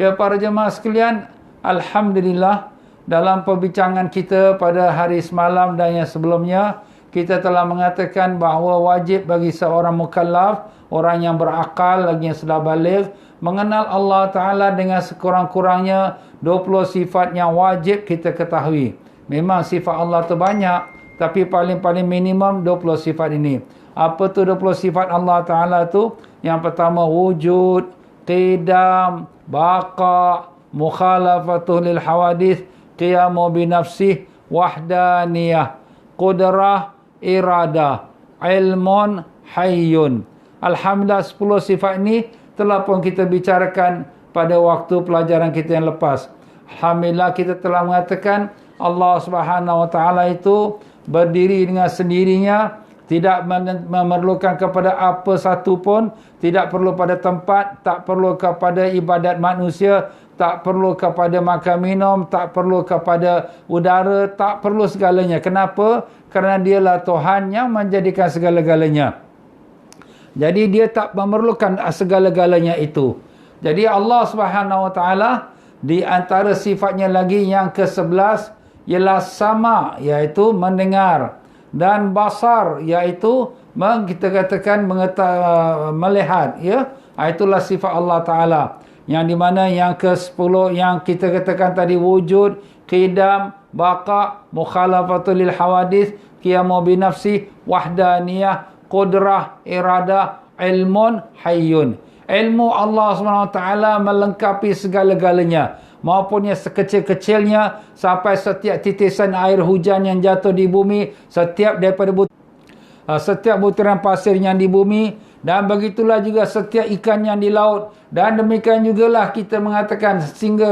Ya para jemaah sekalian, alhamdulillah dalam perbincangan kita pada hari semalam dan yang sebelumnya, kita telah mengatakan bahawa wajib bagi seorang mukallaf, orang yang berakal lagi yang sudah baligh, mengenal Allah Ta'ala dengan sekurang-kurangnya 20 sifat yang wajib kita ketahui. Memang sifat Allah tu banyak, tapi paling-paling minimum 20 sifat ini. Apa tu 20 sifat Allah Ta'ala tu? Yang pertama wujud, qidam, baqa, mukhalafatuh lil hawadith, qiyamu binafsih, wahdaniyah, qudrah, iradah, ilmun, hayyun. Alhamdulillah 10 sifat ini telah pun kita bicarakan pada waktu pelajaran kita yang lepas. Alhamdulillah kita telah mengatakan Allah Subhanahu Wa Taala itu berdiri dengan sendirinya, tidak memerlukan kepada apa satu pun, tidak perlu pada tempat, tak perlu kepada ibadat manusia, tak perlu kepada makan minum, tak perlu kepada udara, tak perlu segalanya. Kenapa? Kerana dialah Tuhan yang menjadikan segala-galanya. Jadi dia tak memerlukan segala-galanya itu. Jadi Allah Subhanahu Wa Taala di antara sifatnya lagi yang ke-11 ialah sama, iaitu mendengar, dan basar, iaitu kita katakan melihat, ya. Itulah sifat Allah Taala. Yang di mana yang ke-10 yang kita katakan tadi wujud, qidam, baqa, mukhalafatul lil hawadith, qiyamu binafsi, wahdaniyah, qudrah, iradah, ilmun, hayyun. Ilmu Allah SWT melengkapi segala-galanya, maupun yang sekecil-kecilnya sampai setiap titisan air hujan yang jatuh di bumi, setiap butiran pasir yang di bumi, dan begitulah juga setiap ikan yang di laut. Dan demikian jugalah kita mengatakan sehingga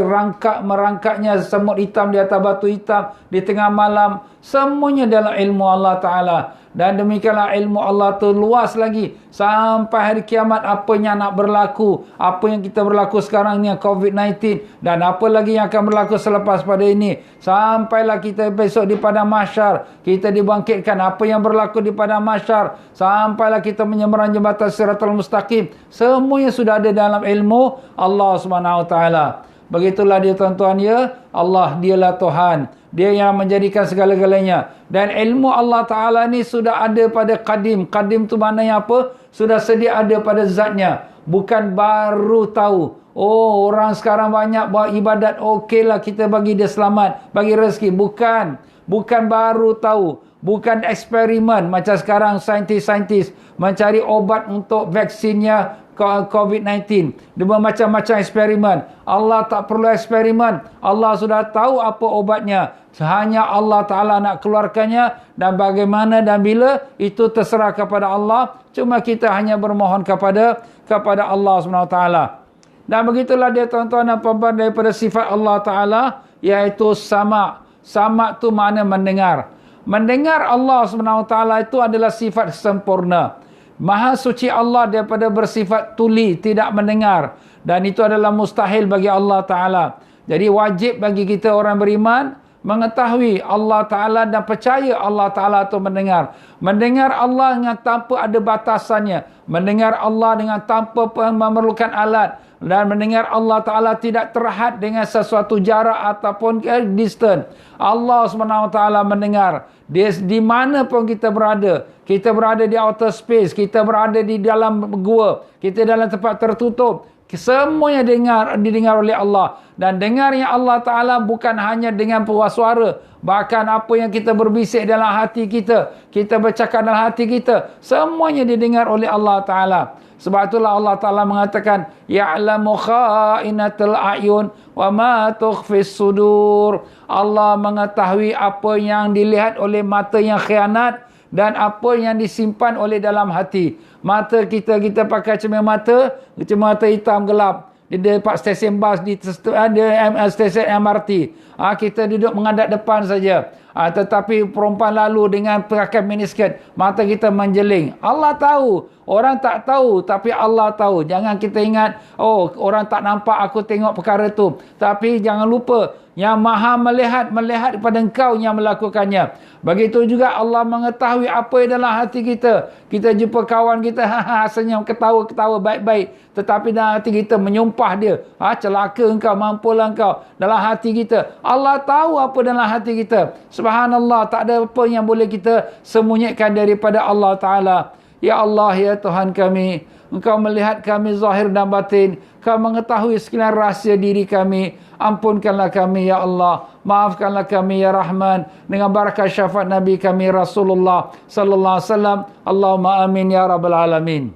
merangkaknya semut hitam di atas batu hitam di tengah malam, semuanya dalam ilmu Allah Ta'ala. Dan demikianlah ilmu Allah tu luas lagi sampai hari kiamat, apa yang nak berlaku, apa yang kita berlaku sekarang ni COVID-19, dan apa lagi yang akan berlaku selepas pada ini, sampailah kita besok di padang mahsyar, kita dibangkitkan, apa yang berlaku di padang mahsyar, sampailah kita menyeberang jambatan Siratal Mustaqim, semuanya sudah ada dalam ilmu Allah Subhanahu Wa Taala. Begitulah dia tuan-tuan ya, Allah dialah Tuhan, dia yang menjadikan segala-galanya. Dan ilmu Allah Ta'ala ni sudah ada pada qadim. Qadim tu maknanya apa? Sudah sedia ada pada zatnya, bukan baru tahu. Oh, orang sekarang banyak buat ibadat, okeylah kita bagi dia selamat, bagi rezeki. Bukan baru tahu, bukan eksperimen macam sekarang saintis-saintis mencari obat untuk vaksinnya COVID-19. Dia bermacam-macam eksperimen. Allah tak perlu eksperimen. Allah sudah tahu apa obatnya. Hanya Allah Ta'ala nak keluarkannya, dan bagaimana dan bila itu terserah kepada Allah. Cuma kita hanya bermohon kepada Allah SWT. Dan begitulah dia tuan-tuan dan puan-puan daripada sifat Allah Ta'ala, iaitu sama. Sama tu makna mendengar. Mendengar Allah SWT itu adalah sifat sempurna. Maha suci Allah daripada bersifat tuli, tidak mendengar. Dan itu adalah mustahil bagi Allah Ta'ala. Jadi wajib bagi kita orang beriman mengetahui Allah Ta'ala dan percaya Allah Ta'ala itu mendengar. Mendengar Allah dengan tanpa ada batasannya. Mendengar Allah dengan tanpa memerlukan alat. Dan mendengar Allah Ta'ala tidak terhad dengan sesuatu jarak ataupun distance. Allah SWT mendengar. Di mana pun kita berada. Kita berada di outer space. Kita berada di dalam gua. Kita dalam tempat tertutup. Semuanya didengar oleh Allah. Dan dengarnya Allah Ta'ala bukan hanya dengan puas suara. Bahkan apa yang kita berbisik dalam hati kita, kita bercakap dalam hati kita, semuanya didengar oleh Allah Ta'ala. Sebab itulah Allah Ta'ala mengatakan, Ya'lamu kha'inatul a'yun wa ma tukhfis sudur. Allah mengetahui apa yang dilihat oleh mata yang khianat dan apa yang disimpan oleh dalam hati. Mata kita pakai cermin mata hitam gelap. Di depan stesen bas, di stesen MRT. Kita duduk menghadap depan saja. Tetapi perempuan lalu dengan pakaian miniskirt, mata kita menjeling. Allah tahu, orang tak tahu, tapi Allah tahu. Jangan kita ingat, oh orang tak nampak, aku tengok perkara tu. Tapi jangan lupa, yang maha melihat kepada engkau yang melakukannya. Begitu juga Allah mengetahui apa yang dalam hati kita. Kita jumpa kawan kita, senyum, ketawa baik-baik. Tetapi dalam hati kita menyumpah dia. Celaka engkau, mampulah engkau. Dalam hati kita. Allah tahu apa dalam hati kita. Subhanallah, tak ada apa yang boleh kita sembunyikan daripada Allah Ta'ala. Ya Allah, ya Tuhan kami, Engkau melihat kami zahir dan batin. Kau mengetahui sekalian rahsia diri kami. Ampunkanlah kami, ya Allah. Maafkanlah kami, ya Rahman. Dengan barakah syafaat Nabi kami Rasulullah sallallahu alaihi wasallam. Allahumma amin ya rabbal alamin.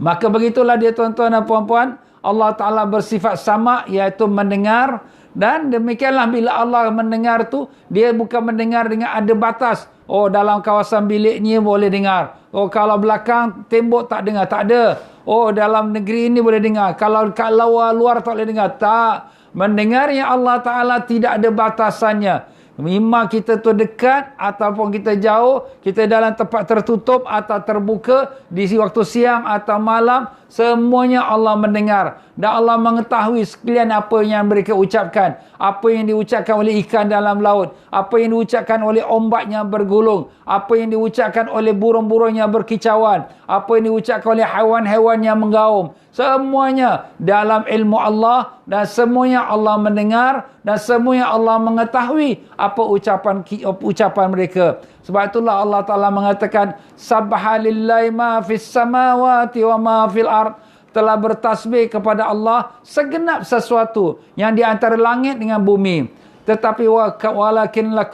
Maka begitulah dia tuan-tuan dan puan-puan. Allah Ta'ala bersifat sama, iaitu mendengar. Dan demikianlah bila Allah mendengar tu, dia bukan mendengar dengan ada batas. Oh, dalam kawasan bilik ni boleh dengar. Oh, kalau belakang tembok tak dengar. Tak ada. Oh, dalam negeri ini boleh dengar. Kalau kat luar tak boleh dengar. Tak. Mendengarnya Allah Ta'ala tidak ada batasannya. Memang kita tu dekat ataupun kita jauh, kita dalam tempat tertutup atau terbuka, di waktu siang atau malam, semuanya Allah mendengar. Dan Allah mengetahui sekalian apa yang mereka ucapkan. Apa yang diucapkan oleh ikan dalam laut. Apa yang diucapkan oleh ombak yang bergulung. Apa yang diucapkan oleh burung-burung yang berkicauan. Apa yang diucapkan oleh haiwan-haiwan yang menggaum. Semuanya dalam ilmu Allah. Dan semuanya Allah mendengar. Dan semuanya Allah mengetahui apa ucapan mereka. Sebab itulah Allah Ta'ala mengatakan, Subhalillahi ma fis samawati wa ma fil ard. Telah bertasbih kepada Allah segenap sesuatu yang di antara langit dengan bumi. Tetapi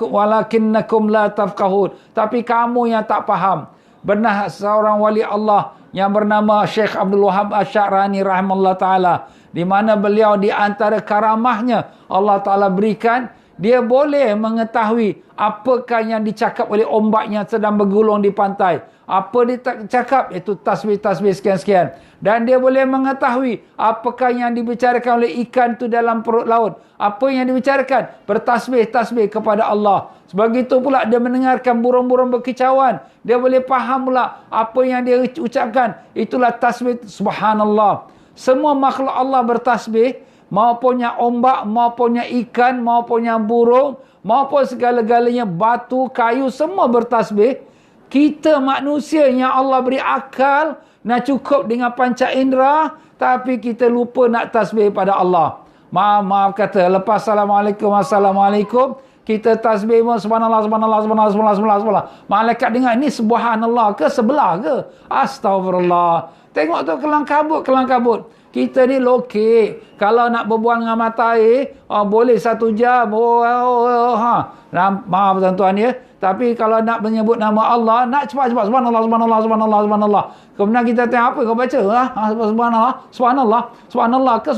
walakinnakum la tafqahun. Tapi kamu yang tak faham. Benar seorang wali Allah yang bernama Syekh Abdul Wahab Asy-Sya'rani rahimahullah ta'ala. Di mana beliau di antara karamahnya Allah Ta'ala berikan, dia boleh mengetahui apakah yang dicakap oleh ombak yang sedang bergulung di pantai. Apa dia cakap? Itu tasbih-tasbih sekian-sekian. Dan dia boleh mengetahui apakah yang dibicarakan oleh ikan tu dalam perut laut. Apa yang dibicarakan? Bertasbih-tasbih kepada Allah. Sebegitu pula dia mendengarkan burung-burung berkicauan. Dia boleh faham pula apa yang dia ucapkan. Itulah tasbih. Subhanallah. Semua makhluk Allah bertasbih. Maupunnya ombak, maupunnya ikan, maupunnya burung, maupun segala-galanya batu, kayu, semua bertasbih. Kita manusia yang Allah beri akal, nak cukup dengan panca indera, tapi kita lupa nak tasbih pada Allah. Maaf kata, lepas Assalamualaikum, kita tasbih subhanallah, subhanallah. Malaikat dengar, ini subhanallah ke sebelah ke? Astagfirullah. Tengok tu kelang kabut. Kita ni lokek. Kalau nak berbual dengan mata air, boleh 1 jam. Maaf tuan-tuan ya. Tapi kalau nak menyebut nama Allah, nak cepat-cepat. Subhanallah. Kemudian kita tengok apa kau baca? Subhanallah ke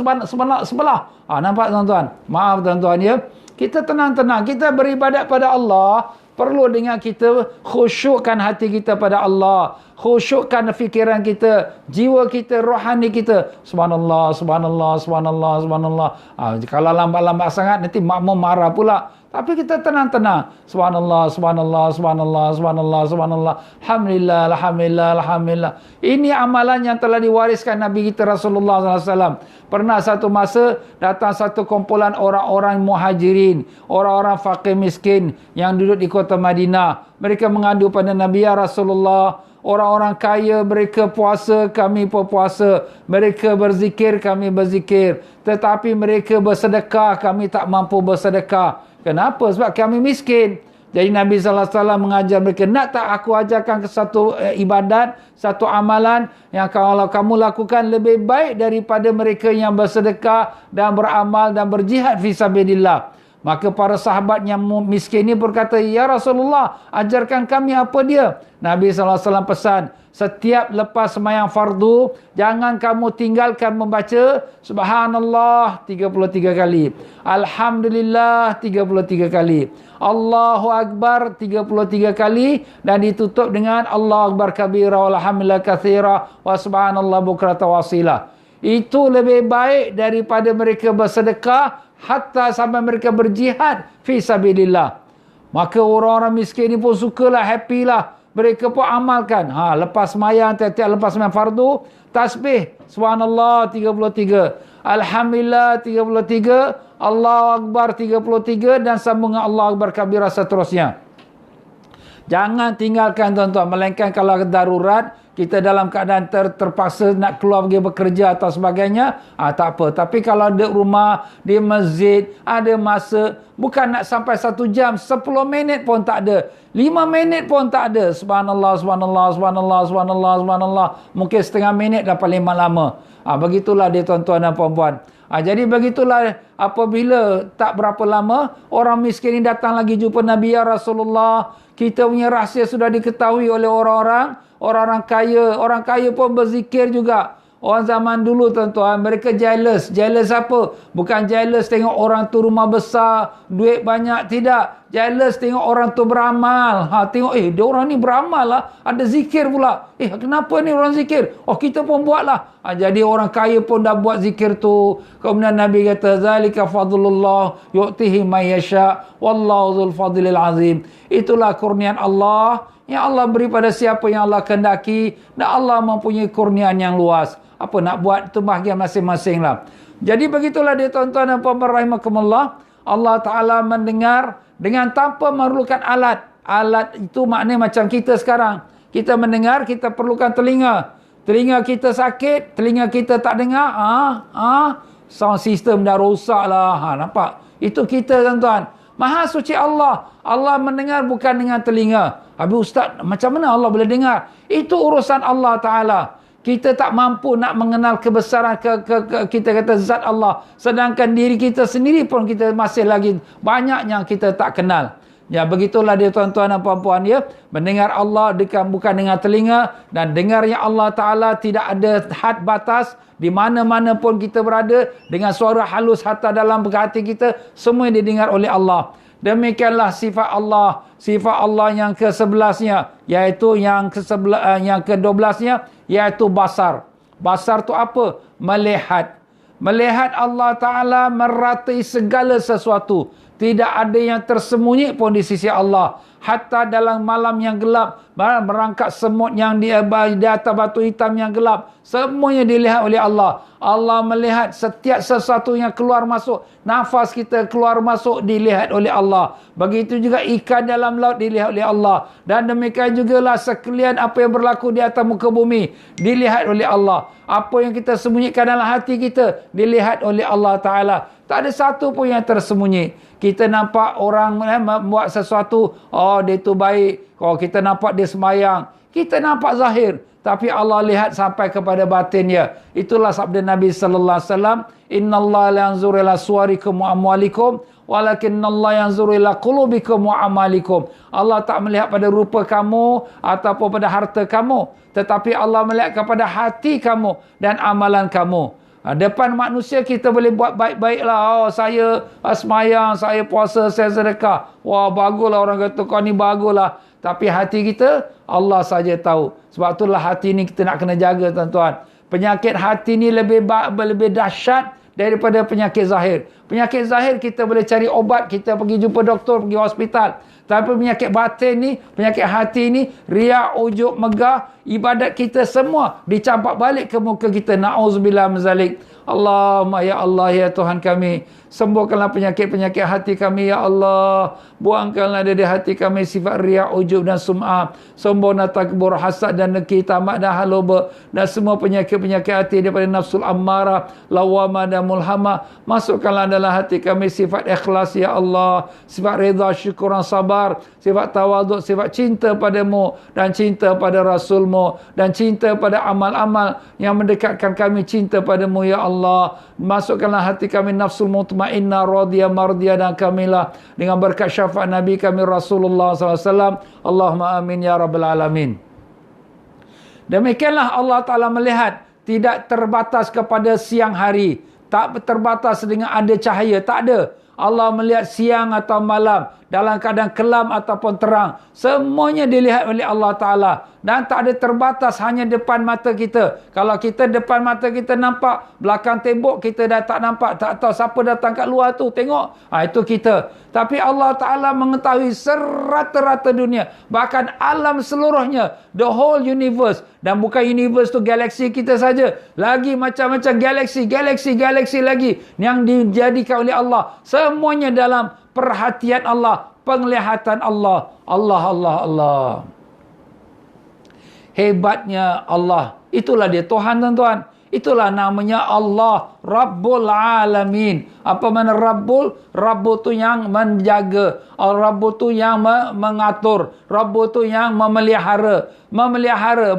sebelah. Nampak tuan-tuan? Maaf tuan-tuan ya. Kita tenang-tenang. Kita beribadat pada Allah. Perlu dengan kita khusyukkan hati kita pada Allah. Khusyukkan fikiran kita, jiwa kita, rohani kita. Subhanallah. Kalau lambat-lambat sangat, nanti makmum marah pula. Tapi kita tenang-tenang. Subhanallah. Alhamdulillah. Ini amalan yang telah diwariskan Nabi kita Rasulullah SAW. Pernah satu masa datang satu kumpulan orang-orang muhajirin, orang-orang fakir miskin yang duduk di kota Madinah. Mereka mengadu pada Nabi, ya Rasulullah, orang-orang kaya mereka puasa, kami pun puasa. Mereka berzikir, kami berzikir. Tetapi mereka bersedekah, kami tak mampu bersedekah. Kenapa? Sebab kami miskin. Jadi Nabi SAW mengajar mereka, nak tak aku ajarkan ke satu ibadat, satu amalan yang kalau kamu lakukan lebih baik daripada mereka yang bersedekah dan beramal dan berjihad fisabilillah. Maka para sahabat yang miskin ini berkata, ya Rasulullah, ajarkan kami apa dia? Nabi SAW pesan, setiap lepas sembahyang fardu, jangan kamu tinggalkan membaca Subhanallah 33 kali. Alhamdulillah 33 kali. Allahu Akbar 33 kali. Dan ditutup dengan Allahu Akbar kabira walhamdulillah katsira wa subhanallah bukrata wasila. Itu lebih baik daripada mereka bersedekah hatta sampai mereka berjihad fi sabilillah. Maka orang-orang miskin ni pun sukalah, happy lah. Mereka pun amalkan. Lepas sembahyang, tiap-tiap lepas sembahyang fardu, tasbih subhanallah 33, alhamdulillah 33, Allahu akbar 33, dan sambung dengan Allahu akbar kabirah seterusnya. Jangan tinggalkan tuan-tuan. Melainkan kalau darurat, kita dalam keadaan terpaksa nak keluar pergi bekerja atau sebagainya, tak apa. Tapi kalau di rumah, di masjid, ada masa, bukan nak sampai 1 jam, 10 minit pun tak ada, 5 minit pun tak ada. Subhanallah, subhanallah, subhanallah, subhanallah, subhanallah. Mungkin setengah minit dah paling lama. Begitulah dia tuan-tuan dan puan-puan. Jadi begitulah, apabila tak berapa lama, orang miskin ini datang lagi jumpa Nabi, ya Rasulullah, kita punya rahsia sudah diketahui oleh orang-orang kaya. Orang kaya pun berzikir juga. Orang zaman dulu tuan-tuan, mereka jealous. Jealous apa? Bukan jealous tengok orang tu rumah besar, duit banyak, tidak. Jealous tengok orang tu beramal. Tengok, dia orang ni beramal lah, ada zikir pula. Kenapa ni orang zikir? Kita pun buatlah. Jadi orang kaya pun dah buat zikir tu. Kemudian Nabi kata, zalika fadlullah yu'tihi may yasha wallahu dzul fadlil azim. Itulah kurniaan Allah yang Allah beri pada siapa yang Allah kehendaki, dan Allah mempunyai kurniaan yang luas. Apa nak buat, itu bahagian masing-masing lah. Jadi begitulah dia tuan-tuan dan puan-puan rahimakumullah. Allah Ta'ala mendengar dengan tanpa memerlukan alat. Alat itu maknanya macam kita sekarang. Kita mendengar, kita perlukan telinga. Telinga kita sakit, telinga kita tak dengar. Sound system dah rosak lah. Nampak? Itu kita tuan-tuan. Maha suci Allah. Allah mendengar bukan dengan telinga. Habis Ustaz, macam mana Allah boleh dengar? Itu urusan Allah Ta'ala. Kita tak mampu nak mengenal kebesaran kita kata zat Allah. Sedangkan diri kita sendiri pun kita masih lagi banyak yang kita tak kenal. Ya, begitulah dia tuan-tuan dan puan-puan ya. Mendengar Allah bukan dengan telinga, dan dengarnya Allah Ta'ala tidak ada had batas. Di mana-mana pun kita berada, dengan suara halus hatta dalam hati kita, semua didengar oleh Allah. Demikianlah sifat Allah. Sifat Allah yang ke-11-nya, iaitu yang ke-12-nya, iaitu basar. Basar tu apa? Melihat. Melihat Allah Ta'ala meratai segala sesuatu. Tidak ada yang tersembunyi pun di sisi Allah. Hatta dalam malam yang gelap, merangkak semut yang di atas batu hitam yang gelap, semuanya dilihat oleh Allah. Allah melihat setiap sesuatu yang keluar masuk. Nafas kita keluar masuk dilihat oleh Allah. Begitu juga ikan dalam laut dilihat oleh Allah. Dan demikian jugalah sekalian apa yang berlaku di atas muka bumi dilihat oleh Allah. Apa yang kita sembunyikan dalam hati kita dilihat oleh Allah Ta'ala. Tak ada satu pun yang tersembunyi. Kita nampak orang membuat sesuatu, dia tu baik. Kalau kita nampak dia sembahyang, kita nampak zahir. Tapi Allah lihat sampai kepada batinnya. Itulah sabda Nabi sallallahu alaihi wasallam, innallaha la yanzuru ila suwarikum wa amwalikum, walakinnallaha yanzuru ila qulubikum wa amalikum. Allah tak melihat pada rupa kamu ataupun pada harta kamu, tetapi Allah melihat kepada hati kamu dan amalan kamu. Depan manusia kita boleh buat baik-baiklah. Saya sembahyang, saya puasa, saya sedekah. Wah, baguslah, orang kata kau ni baguslah. Tapi hati kita, Allah saja tahu. Sebab itulah hati ni kita nak kena jaga tuan-tuan. Penyakit hati ni lebih dahsyat daripada penyakit zahir. Penyakit zahir kita boleh cari obat, kita pergi jumpa doktor, pergi hospital. Tapi penyakit batin ni, penyakit hati ni, riak, ujub, megah, ibadat kita semua dicampak balik ke muka kita. Na'udzubillah min zalik. Allahumma ya Allah ya Tuhan kami, sembuhkanlah penyakit-penyakit hati kami ya Allah. Buangkanlah dari hati kami sifat riak, ujub dan sum'ah, sombong dan takbur, hasad dan dengki, tamak dan haloba, dan semua penyakit-penyakit hati daripada nafsul ammarah, lawamah dan mulhamah. Masukkanlah dalam hati kami sifat ikhlas ya Allah, sifat reda, syukur dan sabar, sifat tawaduk, sifat cinta padamu dan cinta pada Rasulmu, dan cinta pada amal-amal yang mendekatkan kami cinta padamu ya Allah. Masukkanlah hati kami nafsul mutmainnah, radiyah, mardiyah dan kamilah, dengan berkat syafaat Nabi kami Rasulullah SAW. Allahumma amin ya Rabbal Alamin. Demikianlah Allah Ta'ala melihat, tidak terbatas kepada siang hari, tak terbatas dengan ada cahaya, tak ada. Allah melihat siang atau malam, dalam keadaan kelam ataupun terang. Semuanya dilihat oleh Allah Ta'ala. Dan tak ada terbatas hanya depan mata kita. Kalau kita depan mata kita nampak, belakang tembok kita dah tak nampak. Tak tahu siapa datang kat luar tu, tengok. Itu kita. Tapi Allah Ta'ala mengetahui serata-rata dunia. Bahkan alam seluruhnya. The whole universe. Dan bukan universe tu galaksi kita saja. Lagi macam-macam galaksi lagi. Yang dijadikan oleh Allah. Semuanya dalam perhatian Allah, penglihatan Allah. Allah. Hebatnya Allah. Itulah dia Tuhan, tuan-tuan. Itulah namanya Allah, Rabbul Alamin. Apa makna Rabbul? Rabbul tu yang menjaga. Rabbul tu yang mengatur. Rabbul tu yang memelihara,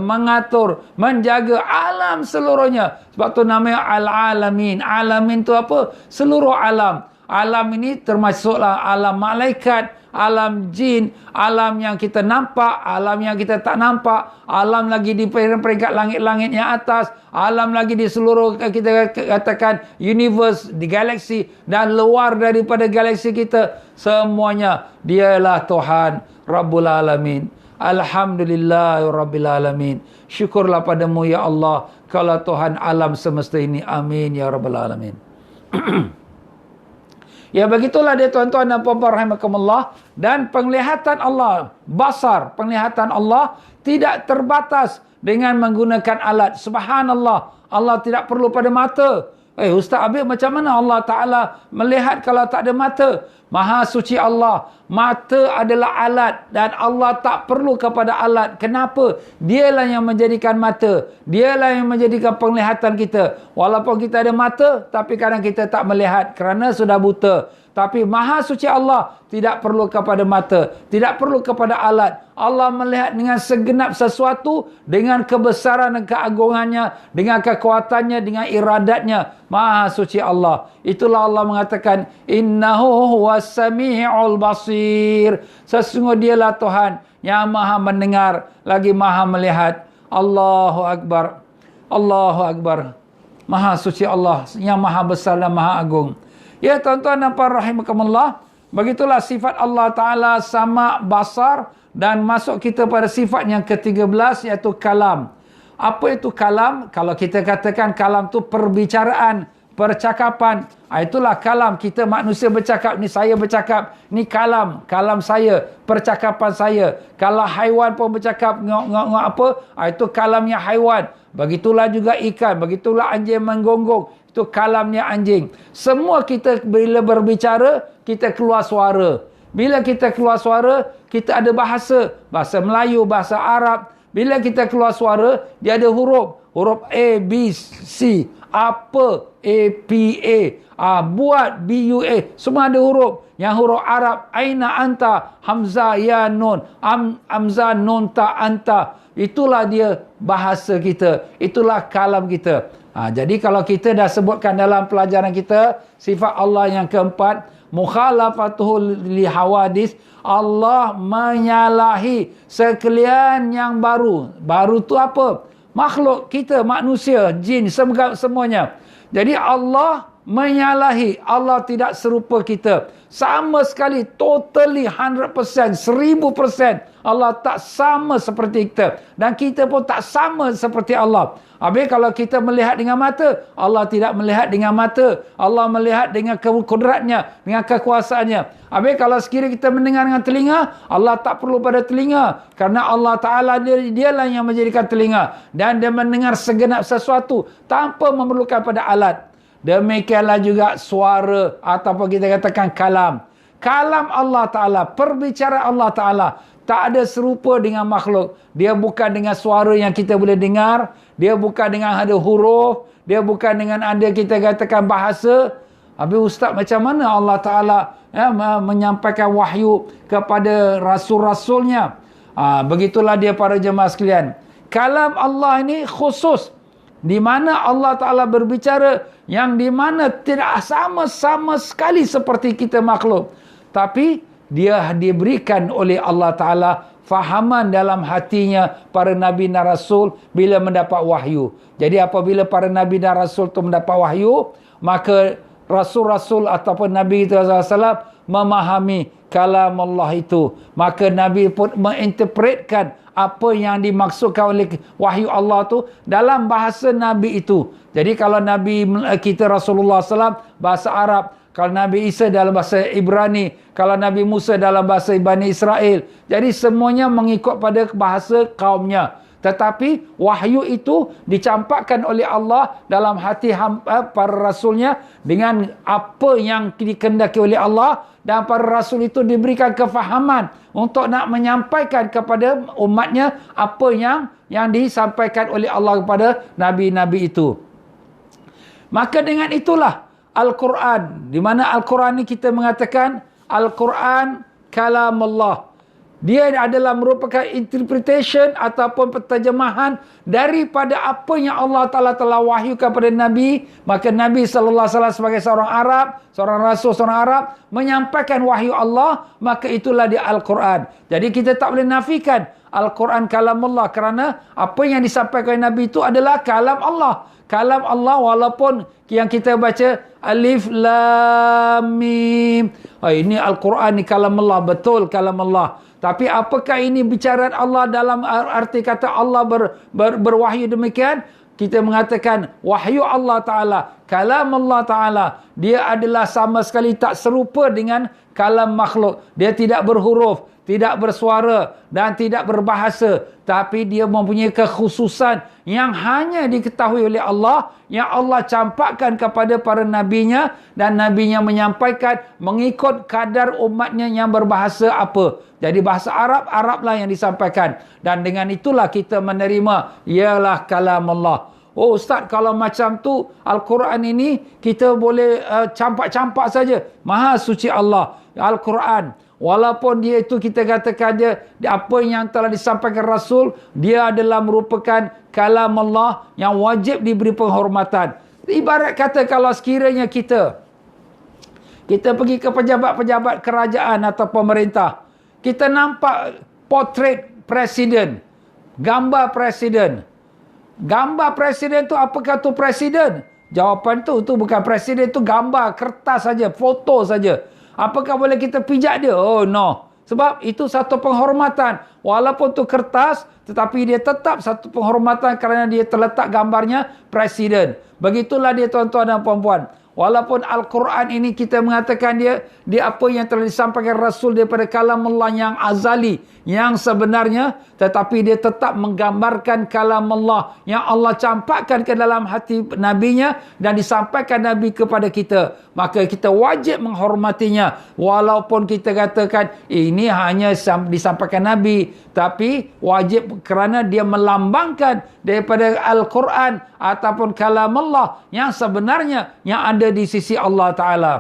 mengatur, menjaga alam seluruhnya. Sebab tu namanya Al-Alamin. Alamin tu apa? Seluruh alam. Alam ini termasuklah alam malaikat, alam jin, alam yang kita nampak, alam yang kita tak nampak, alam lagi di peringkat langit-langit yang atas, alam lagi di seluruh kita katakan universe, di galaksi dan luar daripada galaksi kita. Semuanya dialah Tuhan Rabbul Alamin. Alhamdulillah Rabbil Alamin. Syukurlah padamu ya Allah, kalau Tuhan alam semesta ini. Amin ya Rabbal Alamin. Ya, begitulah dia tuan-tuan dan puan-puan rahimakumullah. Dan penglihatan Allah, basar, penglihatan Allah tidak terbatas dengan menggunakan alat. Subhanallah, Allah tidak perlu pada mata. Ustaz Habib, macam mana Allah Ta'ala melihat kalau tak ada mata? Maha suci Allah. Mata adalah alat dan Allah tak perlu kepada alat. Kenapa? Dialah yang menjadikan mata. Dialah yang menjadikan penglihatan kita. Walaupun kita ada mata, tapi kadang kita tak melihat kerana sudah buta. Tapi Maha Suci Allah tidak perlu kepada mata, tidak perlu kepada alat. Allah melihat dengan segenap sesuatu, dengan kebesaran dan keagungannya, dengan kekuatannya, dengan iradatnya. Maha Suci Allah. Itulah Allah mengatakan, Innahu huwas sami'ul basir. Sesungguhnya dialah Tuhan yang maha mendengar, lagi maha melihat. Allahu Akbar. Allahu Akbar. Maha Suci Allah yang maha besar dan maha agung. Ya tuan-tuan dan puan rahimakumullah, begitulah sifat Allah Ta'ala sama, basar, dan masuk kita pada sifat yang ke-13 iaitu kalam. Apa itu kalam? Kalau kita katakan kalam tu perbicaraan, percakapan, itulah kalam. Kita manusia bercakap, ni saya bercakap, ni kalam saya, percakapan saya. Kalau haiwan pun bercakap, ngok-ngok apa, itu kalamnya haiwan. Begitulah juga ikan, begitulah anjing menggonggong, itu kalamnya anjing. Semua kita bila berbicara, kita keluar suara. Bila kita keluar suara, kita ada bahasa. Bahasa Melayu, bahasa Arab. Bila kita keluar suara, dia ada huruf. Huruf A, B, C. Apa, A, P, A. Buat, B, U, A. Semua ada huruf. Yang huruf Arab, Aina anta, Hamzah, Ya, Nun. Hamzah, Nun, Ta, anta. Itulah dia bahasa kita. Itulah kalam kita. Jadi kalau kita dah sebutkan dalam pelajaran kita, sifat Allah yang keempat, mukhalafatuhu li hawadis, Allah menyalahi sekalian yang baru. Baru tu apa? Makhluk kita, manusia, jin, semuanya. Jadi Allah menyalahi, Allah tidak serupa kita. Sama sekali, totally 100%, 1000%. Allah tak sama seperti kita. Dan kita pun tak sama seperti Allah. Habis kalau kita melihat dengan mata, Allah tidak melihat dengan mata. Allah melihat dengan kudratnya, dengan kekuasaannya. Habis kalau sekiranya kita mendengar dengan telinga, Allah tak perlu pada telinga. Kerana Allah Ta'ala dialah yang menjadikan telinga. Dan dia mendengar segenap sesuatu tanpa memerlukan pada alat. Demikianlah juga suara ataupun kita katakan kalam. Kalam Allah Ta'ala, perbicaraan Allah Ta'ala tak ada serupa dengan makhluk. Dia bukan dengan suara yang kita boleh dengar. Dia bukan dengan ada huruf. Dia bukan dengan ada kita katakan bahasa. Habis Ustaz, macam mana Allah Ta'ala menyampaikan wahyu kepada rasul-rasulnya? Begitulah dia para jemaah sekalian. Kalam Allah ini khusus. Di mana Allah Ta'ala berbicara yang di mana tidak sama sekali seperti kita makhluk. Tapi dia diberikan oleh Allah Ta'ala fahaman dalam hatinya para Nabi dan Rasul bila mendapat wahyu. Jadi apabila para Nabi dan Rasul itu mendapat wahyu, maka rasul-rasul ataupun Nabi kita SAW memahami kalam Allah itu. Maka Nabi pun menginterpretkan apa yang dimaksudkan oleh wahyu Allah tu dalam bahasa Nabi itu. Jadi kalau Nabi kita Rasulullah SAW bahasa Arab, kalau Nabi Isa dalam bahasa Ibrani, kalau Nabi Musa dalam bahasa Bani Israel. Jadi semuanya mengikut pada bahasa kaumnya. Tetapi wahyu itu dicampakkan oleh Allah dalam hati para rasulnya dengan apa yang dikehendaki oleh Allah, dan para rasul itu diberikan kefahaman untuk nak menyampaikan kepada umatnya apa yang disampaikan oleh Allah kepada nabi-nabi itu. Maka dengan itulah Al-Quran, di mana Al-Quran ni kita mengatakan Al-Quran kalam Allah. Dia adalah merupakan interpretation ataupun penterjemahan daripada apa yang Allah Ta'ala telah wahyukan kepada Nabi. Maka Nabi SAW sebagai seorang Arab, seorang Rasul, seorang Arab, menyampaikan wahyu Allah, maka itulah dia Al-Quran. Jadi kita tak boleh nafikan Al-Quran kalam Allah, kerana apa yang disampaikan oleh Nabi itu adalah kalam Allah. Kalam Allah, walaupun yang kita baca Alif Lam Mim. Ini Al-Quran ni kalam Allah, betul kalam Allah. Tapi apakah ini bicaraan Allah dalam arti kata Allah berwahyu demikian? Kita mengatakan wahyu Allah Ta'ala, kalam Allah Ta'ala, dia adalah sama sekali tak serupa dengan kalam makhluk. Dia tidak berhuruf, tidak bersuara dan tidak berbahasa, tapi dia mempunyai kekhususan yang hanya diketahui oleh Allah, yang Allah campakkan kepada para nabinya, dan nabinya menyampaikan mengikut kadar umatnya yang berbahasa apa. Jadi bahasa Arab, Arablah yang disampaikan, dan dengan itulah kita menerima ialah kalam Allah. Oh Ustaz, kalau macam tu Al-Quran ini kita boleh campak-campak saja. Maha suci Allah Al-Quran. Walaupun dia itu kita katakan dia apa yang telah disampaikan Rasul, dia adalah merupakan kalam Allah yang wajib diberi penghormatan. Ibarat kata kalau sekiranya kita pergi ke pejabat-pejabat kerajaan atau pemerintah, kita nampak potret presiden, gambar presiden. Gambar presiden tu apakah tu presiden? Jawapan tu bukan presiden, tu gambar kertas saja, foto saja. Apakah boleh kita pijak dia? Oh no. Sebab itu satu penghormatan. Walaupun tu kertas, tetapi dia tetap satu penghormatan kerana dia terletak gambarnya presiden. Begitulah dia tuan-tuan dan puan-puan. Walaupun Al-Quran ini kita mengatakan dia apa yang telah disampaikan Rasul daripada kalam Allah yang azali, yang sebenarnya, tetapi dia tetap menggambarkan kalam Allah yang Allah campakkan ke dalam hati nabinya dan disampaikan Nabi kepada kita. Maka kita wajib menghormatinya. Walaupun kita katakan ini hanya disampaikan Nabi, tapi wajib kerana dia melambangkan daripada Al-Quran ataupun kalam Allah yang sebenarnya yang ada di sisi Allah Ta'ala.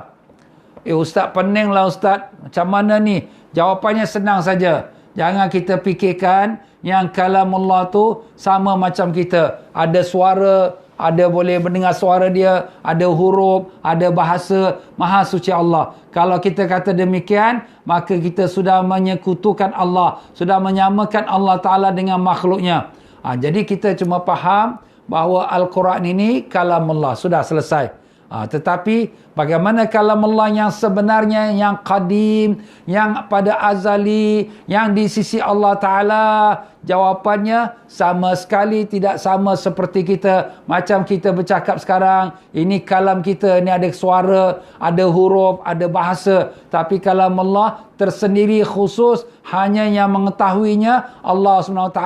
Ustaz, peninglah Ustaz. Macam mana ni? Jawapannya senang saja. Jangan kita fikirkan yang kalam Allah tu sama macam kita. Ada suara, ada boleh mendengar suara dia, ada huruf, ada bahasa. Maha suci Allah. Kalau kita kata demikian, maka kita sudah menyekutukan Allah, sudah menyamakan Allah Ta'ala dengan makhluknya. Jadi kita cuma faham bahawa Al-Quran ini kalam Allah. Sudah selesai. Tetapi bagaimana kalam Allah yang sebenarnya, yang qadim, yang pada azali, yang di sisi Allah Ta'ala? Jawapannya sama sekali tidak sama seperti kita. Macam kita bercakap sekarang, ini kalam kita, ini ada suara, ada huruf, ada bahasa. Tapi kalam Allah tersendiri khusus, hanya yang mengetahuinya Allah SWT,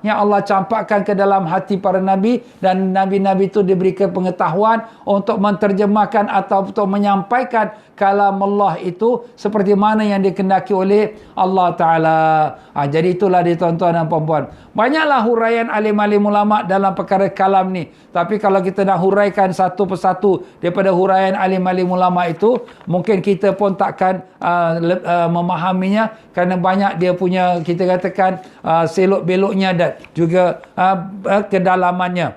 yang Allah campakkan ke dalam hati para nabi, dan nabi-nabi itu diberikan pengetahuan untuk menerjemahkan atau untuk menyampaikan kalam Allah itu seperti mana yang dikehendaki oleh Allah Ta'ala. Jadi itulah dia tuan-tuan dan puan-puan. Banyaklah huraian alim-alim ulama' dalam perkara kalam ni. Tapi kalau kita nak huraikan satu persatu daripada huraian alim-alim ulama' itu, mungkin kita pun takkan memahaminya, kerana banyak dia punya, kita katakan, selok-beloknya dan juga kedalamannya.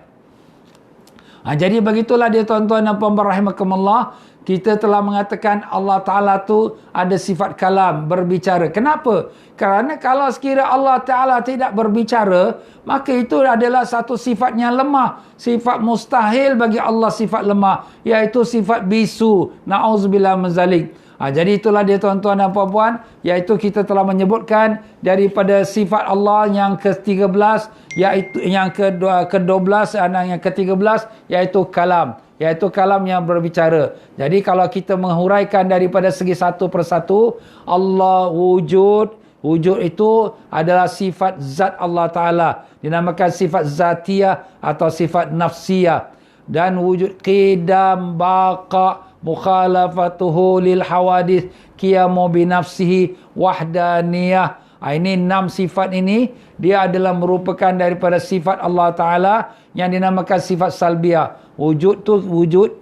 Jadi begitulah dia tuan-tuan dan puan-puan rahimakumullah. kita telah mengatakan Allah Ta'ala tu ada sifat kalam, berbicara. Kenapa? Kerana kalau sekiranya Allah Ta'ala tidak berbicara, maka itu adalah satu sifat yang lemah. Sifat mustahil bagi Allah sifat lemah, iaitu sifat bisu. Na'udzubillah min zalik. Jadi itulah dia tuan-tuan dan puan-puan, iaitu kita telah menyebutkan daripada sifat Allah yang ke-13, iaitu yang ke-12 dan yang ke-13, iaitu kalam. Iaitu kalam yang berbicara. Jadi kalau kita menghuraikan daripada segi satu persatu, Allah wujud. Wujud itu adalah sifat zat Allah Ta'ala. Dinamakan sifat zatiyah atau sifat nafsiyah. Dan wujud qidam, baqa, mukhalafatuhu lil hawadith, qiyamu binafsihi, wahdaniyah. Ini 6 sifat ini, dia adalah merupakan daripada sifat Allah Ta'ala yang dinamakan sifat salbiyah. Wujud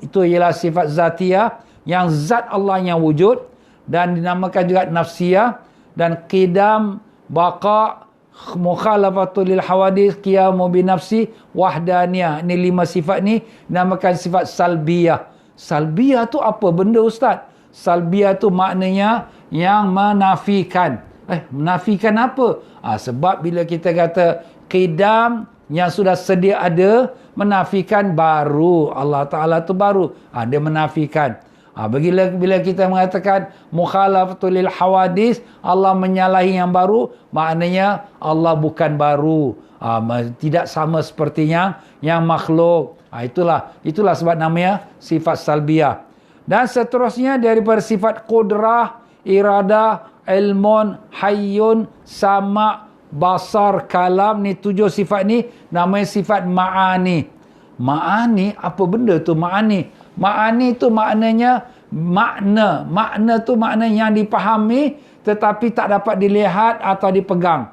itu ialah sifat zatiyah, yang zat Allah yang wujud, dan dinamakan juga nafsiyah, dan qidam, baqa, mukhalafatul lil hawadith, qiyamu binafsi, wahdaniyah. Ini 5 sifat ni dinamakan sifat salbiyah. Salbiyah tu apa benda ustaz? Salbiyah tu maknanya yang menafikan. Menafikan apa? Sebab bila kita kata qidam yang sudah sedia ada, menafikan baru. Allah Ta'ala tu baru. Dia menafikan. Bila kita mengatakan mukhalafatul lil hawadis, Allah menyalahi yang baru, maknanya Allah bukan baru. Tidak sama seperti yang makhluk. Itulah sebab namanya sifat salbiyah. Dan seterusnya daripada sifat qudrah, iradah, ilmun, hayyun, sama', basar, kalam, ni 7 sifat ni namanya sifat ma'ani. Ma'ani, apa benda tu ma'ani? Ma'ani tu maknanya makna. Makna tu makna yang dipahami tetapi tak dapat dilihat atau dipegang.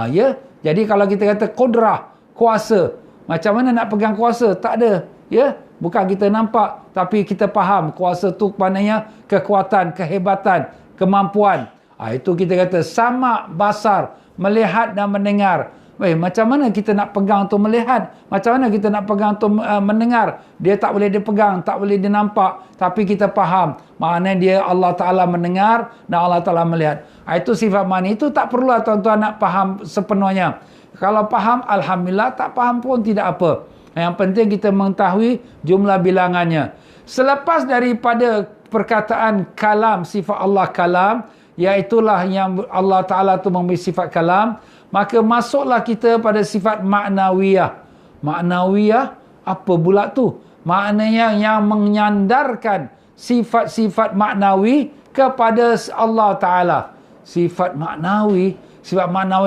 Ya. Jadi kalau kita kata qudrah, kuasa. Macam mana nak pegang kuasa? Tak ada. Ya. Bukan kita nampak tapi kita faham. Kuasa tu maknanya kekuatan, kehebatan, kemampuan. Itu kita kata sama, basar, melihat dan mendengar. Macam mana kita nak pegang tu melihat? Macam mana kita nak pegang tu mendengar? Dia tak boleh dipegang, tak boleh dinampak. Tapi kita faham. Maknanya dia Allah Ta'ala mendengar dan Allah Ta'ala melihat. Itu sifat ma'ani. Itu tak perlulah tuan-tuan nak faham sepenuhnya. Kalau faham, Alhamdulillah. Tak faham pun tidak apa. Yang penting kita mengetahui jumlah bilangannya. Selepas daripada perkataan kalam, sifat Allah kalam, iaitulah yang Allah Ta'ala tu memiliki sifat kalam, maka masuklah kita pada sifat ma'nawiyah. Ma'nawiyah, apa pula tu? Maknanya yang menyandarkan sifat-sifat ma'nawi kepada Allah Ta'ala. Sifat ma'nawi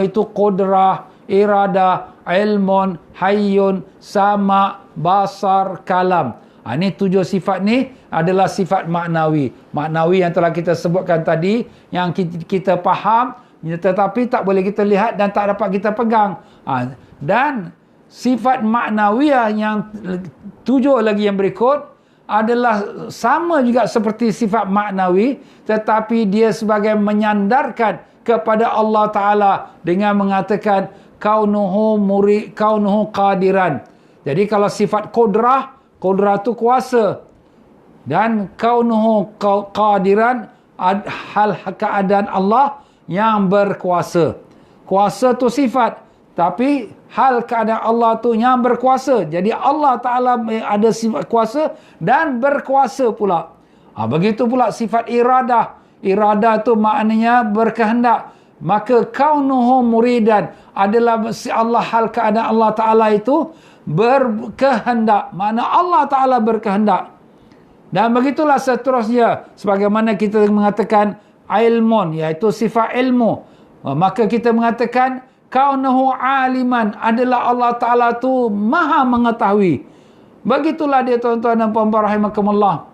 itu qudrah, iradah, ilmun, hayyun, sama, basar, kalam. Ini 7 sifat ni adalah sifat maknawi. Maknawi yang telah kita sebutkan tadi, yang kita faham, tetapi tak boleh kita lihat dan tak dapat kita pegang. Dan sifat maknawiyah yang 7 lagi yang berikut adalah sama juga seperti sifat maknawi, tetapi dia sebagai menyandarkan kepada Allah Ta'ala dengan mengatakan kaunuhu qadiran. Jadi kalau sifat qudrah tu kuasa, dan kaunuhu qadiran, hal keadaan Allah yang berkuasa. Kuasa tu sifat, tapi hal keadaan Allah tu yang berkuasa. Jadi Allah Ta'ala ada sifat kuasa dan berkuasa pula. Begitu pula sifat iradah. Iradah tu maknanya berkehendak. Maka kaunuhu muridan adalah Allah, hal keadaan Allah Ta'ala itu berkehendak. Mana Allah Ta'ala berkehendak. Dan begitulah seterusnya. Sebagaimana kita mengatakan ilmun, iaitu sifat ilmu. Maka kita mengatakan kaunuhu aliman, adalah Allah Ta'ala tu maha mengetahui. Begitulah dia tuan-tuan dan puan-puan rahimakumullah.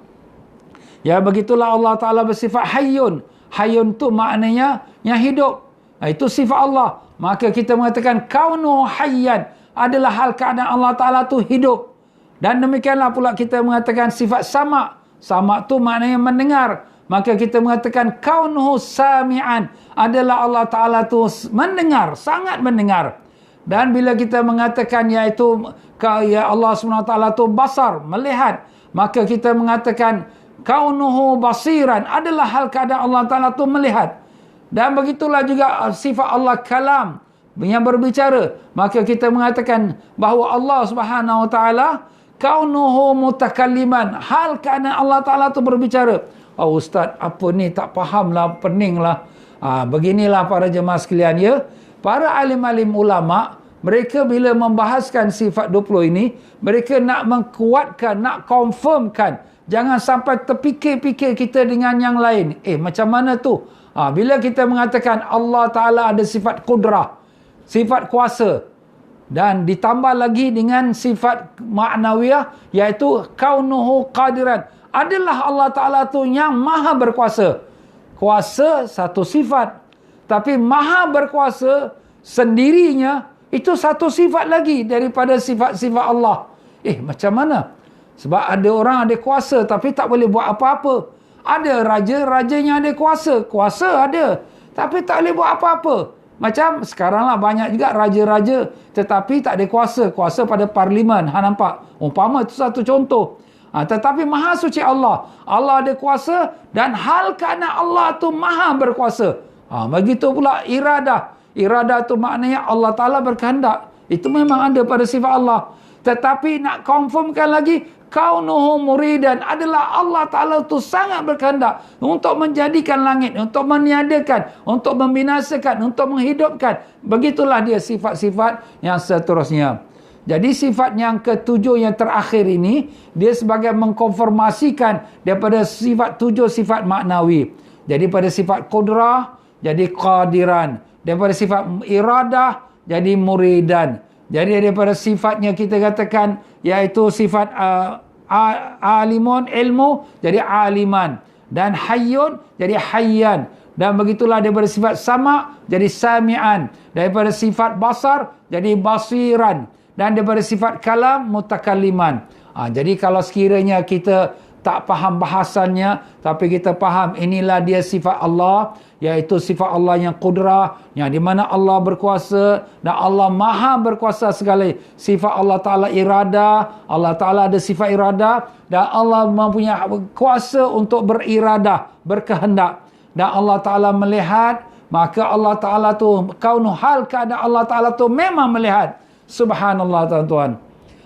Ya, begitulah Allah Ta'ala bersifat hayyun. Hayyun tu maknanya yang hidup. Itu sifat Allah. Maka kita mengatakan kaunuhu hayyan, adalah hal keadaan Allah Ta'ala tu hidup. Dan demikianlah pula kita mengatakan sifat sama. Sama tu maknanya mendengar. Maka kita mengatakan kaunuhu sami'an, adalah Allah Ta'ala tu mendengar, sangat mendengar. Dan bila kita mengatakan iaitu ya Allah SWT tu basar, melihat, maka kita mengatakan kaunuhu basiran, adalah hal keadaan Allah Ta'ala tu melihat. Dan begitulah juga sifat Allah kalam, yang berbicara. Maka kita mengatakan bahawa Allah Subhanahu Wa Ta'ala kaunuhu mutakalliman, hal keadaan Allah Ta'ala tu berbicara. Oh Ustaz, apa ni, tak fahamlah, peninglah. Beginilah para jemaah sekalian ya. Para alim-alim ulama, mereka bila membahaskan sifat 20 ini, mereka nak menguatkan, nak confirmkan. Jangan sampai terfikir-fikir kita dengan yang lain. Macam mana tu? Bila kita mengatakan Allah Ta'ala ada sifat kudrah, sifat kuasa, dan ditambah lagi dengan sifat ma'nawiyah, iaitu kaunuhu qadiran, adalah Allah Ta'ala tu yang maha berkuasa. Kuasa satu sifat, tapi maha berkuasa sendirinya itu satu sifat lagi daripada sifat-sifat Allah. Macam mana? Sebab ada orang ada kuasa tapi tak boleh buat apa-apa. Ada raja-rajanya ada kuasa. Kuasa ada, tapi tak boleh buat apa-apa. Macam sekarang lah banyak juga raja-raja tetapi tak ada kuasa. Kuasa pada parlimen. Nampak? Umpama itu satu contoh. Tetapi maha suci Allah. Allah ada kuasa dan hal keadaan Allah tu maha berkuasa. Begitu pula iradah. Iradah tu maknanya Allah Ta'ala berkehendak. Itu memang ada pada sifat Allah. Tetapi nak confirmkan lagi, kaunuhu muridan, adalah Allah Ta'ala tu sangat berkehendak untuk menjadikan langit, untuk meniadakan, untuk membinasakan, untuk menghidupkan. Begitulah dia sifat-sifat yang seterusnya. Jadi sifat yang ketujuh yang terakhir ini, dia sebagai mengkonfirmasikan daripada sifat tujuh sifat maknawi. Jadi pada sifat kudrah, jadi qadiran. Daripada sifat iradah, jadi muridan. Jadi daripada sifatnya kita katakan, iaitu sifat alimun, ilmu, jadi aliman. Dan hayyun, jadi hayyan. Dan begitulah daripada sifat sama, jadi sami'an. Daripada sifat basar, jadi basiran. Dan daripada sifat kalam, mutakalliman. Jadi kalau sekiranya kita tak faham bahasannya, tapi kita faham inilah dia sifat Allah, iaitu sifat Allah yang kudrah, yang di mana Allah berkuasa dan Allah maha berkuasa segala. Sifat Allah Ta'ala irada, Allah Ta'ala ada sifat irada, dan Allah mempunyai kuasa untuk beriradah, berkehendak. Dan Allah Ta'ala melihat, maka Allah Ta'ala tu, kaunu hal keadaan Allah Ta'ala tu memang melihat. Subhanallah tuan-tuan.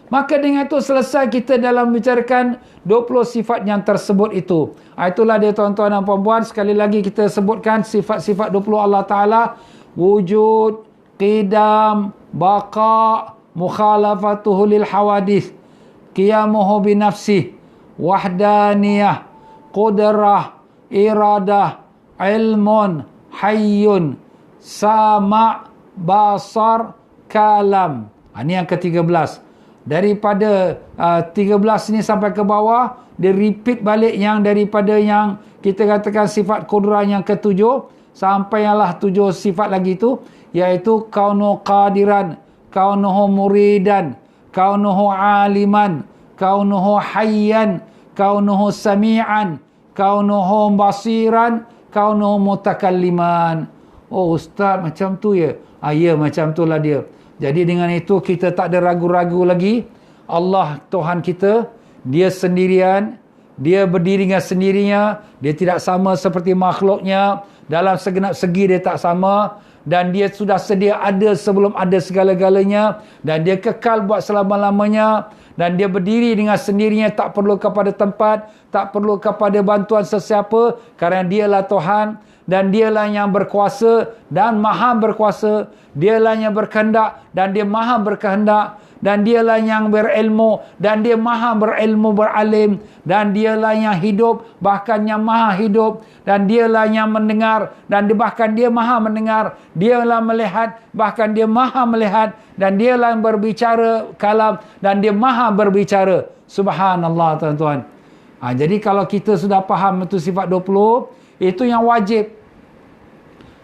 Maka dengan itu selesai kita dalam membicarakan 20 sifat yang tersebut itu. Itulah dia tuan-tuan dan puan-puan. Sekali lagi kita sebutkan sifat-sifat 20 Allah Ta'ala. Wujud, qidam, baqa, mukhalafatuhu lil hawadith, qiyamuhu binafsih, wahdaniyah, qudrah, iradah, ilmun, hayyun, sama', basar, kalam. Ini yang ke-13. Daripada 13 ini sampai ke bawah, dia repeat balik yang daripada yang kita katakan sifat kudrah yang ke-7 sampailah 7 sifat lagi tu, iaitu kaunuhu qadiran, kaunuhu muridan, kaunuhu aliman, kaunuhu hayyan, kaunuhu sami'an, kaunuhu basiran, kaunuhu mutakalliman. Oh Ustaz, macam tu ya? Ya, macam itulah dia. Jadi dengan itu kita tak ada ragu-ragu lagi. Allah Tuhan kita, dia sendirian, dia berdiri dengan sendirinya, dia tidak sama seperti makhluknya, dalam segenap segi dia tak sama, dan dia sudah sedia ada sebelum ada segala-galanya, dan dia kekal buat selama-lamanya, dan dia berdiri dengan sendirinya, tak perlu kepada tempat, tak perlu kepada bantuan sesiapa, kerana dialah Tuhan. Dan dialah yang berkuasa dan maha berkuasa. Dialah yang berkehendak dan dia maha berkehendak. Dan dialah yang berilmu dan dia maha berilmu, beralim. Dan dialah yang hidup, bahkan yang maha hidup. Dan dialah yang mendengar dan bahkan dia maha mendengar. Dialah melihat, bahkan dia maha melihat. Dan dialah yang berbicara kalam dan dia maha berbicara. Subhanallah tuan-tuan. Jadi kalau kita sudah faham itu sifat 20, itu yang wajib.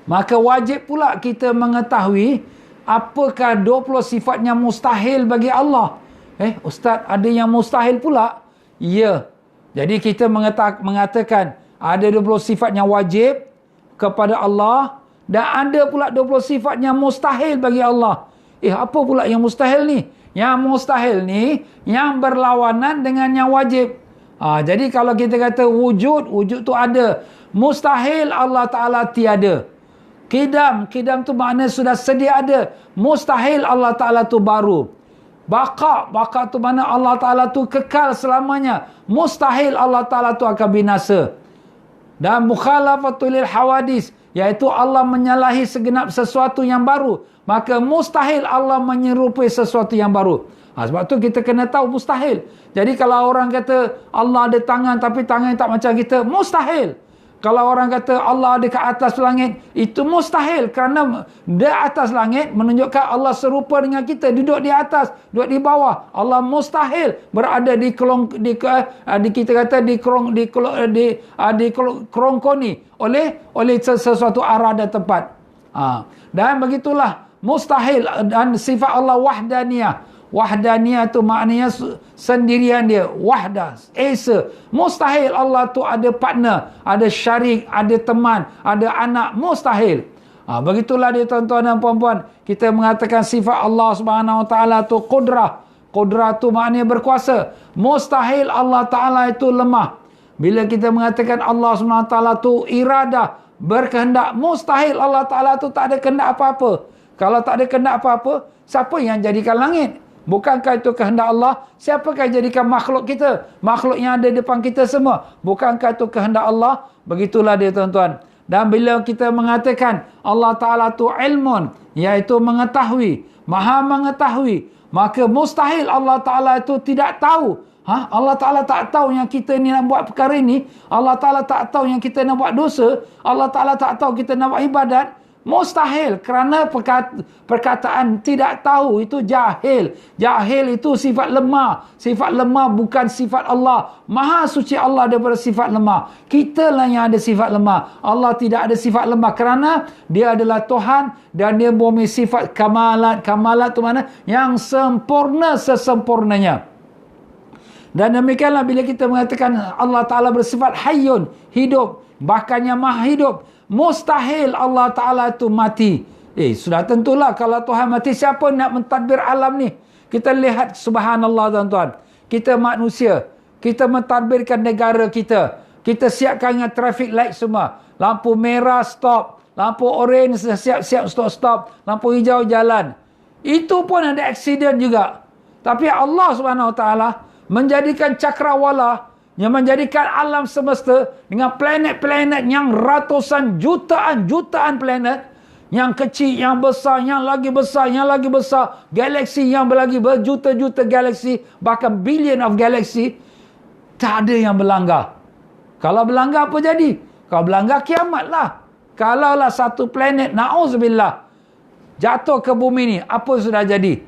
Maka wajib pula kita mengetahui apakah 20 sifat yang mustahil bagi Allah. Ustaz, ada yang mustahil pula? Ya. Jadi kita mengatakan ada 20 sifat yang wajib kepada Allah dan ada pula 20 sifat yang mustahil bagi Allah. Apa pula yang mustahil ni? Yang mustahil ni yang berlawanan dengan yang wajib. Jadi kalau kita kata wujud tu ada. Mustahil Allah Ta'ala tiada. Qidam tu makna sudah sedia ada. Mustahil Allah Ta'ala tu baru. Baqa tu mana Allah Ta'ala tu kekal selamanya. Mustahil Allah Ta'ala tu akan binasa. Dan mukhalafatul lil hawadis, iaitu Allah menyalahi segenap sesuatu yang baru, maka mustahil Allah menyerupai sesuatu yang baru. Sebab tu kita kena tahu mustahil. Jadi kalau orang kata Allah ada tangan tapi tangan tak macam kita, mustahil. Kalau orang kata Allah ada ke atas langit, itu mustahil, kerana di atas langit menunjukkan Allah serupa dengan kita, duduk di atas, duduk di bawah. Allah mustahil berada di kerongkoni oleh sesuatu arah dan tempat. Dan begitulah mustahil. Dan sifat Allah wahdaniyah. Wahdaniyah tu maknanya sendirian dia, wahdah, esa. Mustahil Allah tu ada partner, ada syarik, ada teman, ada anak, mustahil. Begitulah dia tuan-tuan dan puan-puan, kita mengatakan sifat Allah Subhanahu Wa Taala tu qudrah. Qudrah tu maknanya berkuasa. Mustahil Allah Taala itu lemah. Bila kita mengatakan Allah Subhanahu Wa Taala tu iradah, berkehendak, mustahil Allah Taala tu tak ada kehendak apa-apa. Kalau tak ada kehendak apa-apa, siapa yang jadikan langit? Bukankah itu kehendak Allah? Siapakah jadikan makhluk kita? Makhluk yang ada depan kita semua. Bukankah itu kehendak Allah? Begitulah dia tuan-tuan. Dan bila kita mengatakan Allah Ta'ala tu ilmun, iaitu mengetahui, maha mengetahui, maka mustahil Allah Ta'ala itu tidak tahu. Allah Ta'ala tak tahu yang kita ni nak buat perkara ini. Allah Ta'ala tak tahu yang kita nak buat dosa. Allah Ta'ala tak tahu kita nak buat ibadat. Mustahil, kerana perkataan tidak tahu itu jahil. Jahil itu sifat lemah. Sifat lemah bukan sifat Allah. Maha suci Allah daripada sifat lemah. Kita lah yang ada sifat lemah. Allah tidak ada sifat lemah kerana dia adalah Tuhan dan dia mempunyai sifat kamalat. Kamalat itu mana? Yang sempurna sesempurnanya. Dan demikianlah bila kita mengatakan Allah Ta'ala bersifat hayyun, hidup, bahkan yang maha hidup, mustahil Allah Ta'ala itu mati. Sudah tentulah kalau Tuhan mati, siapa nak mentadbir alam ni? Kita lihat, subhanallah tuan-tuan, kita manusia, kita mentadbirkan negara kita, kita siapkan dengan traffic light semua, lampu merah stop, lampu orange siap-siap stop, lampu hijau jalan. Itu pun ada aksiden juga. Tapi Allah Subhanahu Wa Ta'ala menjadikan cakrawala, yang menjadikan alam semesta dengan planet-planet yang ratusan jutaan planet, yang kecil, yang besar, yang lagi besar, yang lagi besar, galaksi yang lagi berjuta-juta galaksi, bahkan billion of galaxy. Tak ada yang berlanggar. Kalau berlanggar apa jadi? Kalau berlanggar kiamatlah. Kalaulah satu planet, na'udzubillah, jatuh ke bumi ni, apa sudah jadi?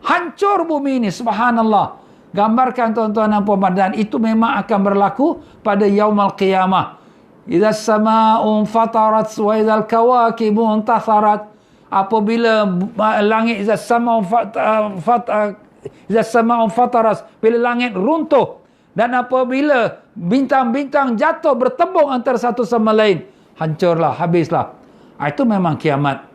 Hancur bumi ni, subhanallah. Gambarkan tuan-tuan dan puan-puan, dan itu memang akan berlaku pada yaumul qiyamah. Idza as-samaa'u fatarat wa idzal kawakibu intatharat. Apabila langit, idza as-samaa'u fatarat, bila langit runtuh, dan apabila bintang-bintang jatuh bertembung antara satu sama lain, hancurlah, habislah. Itu memang kiamat.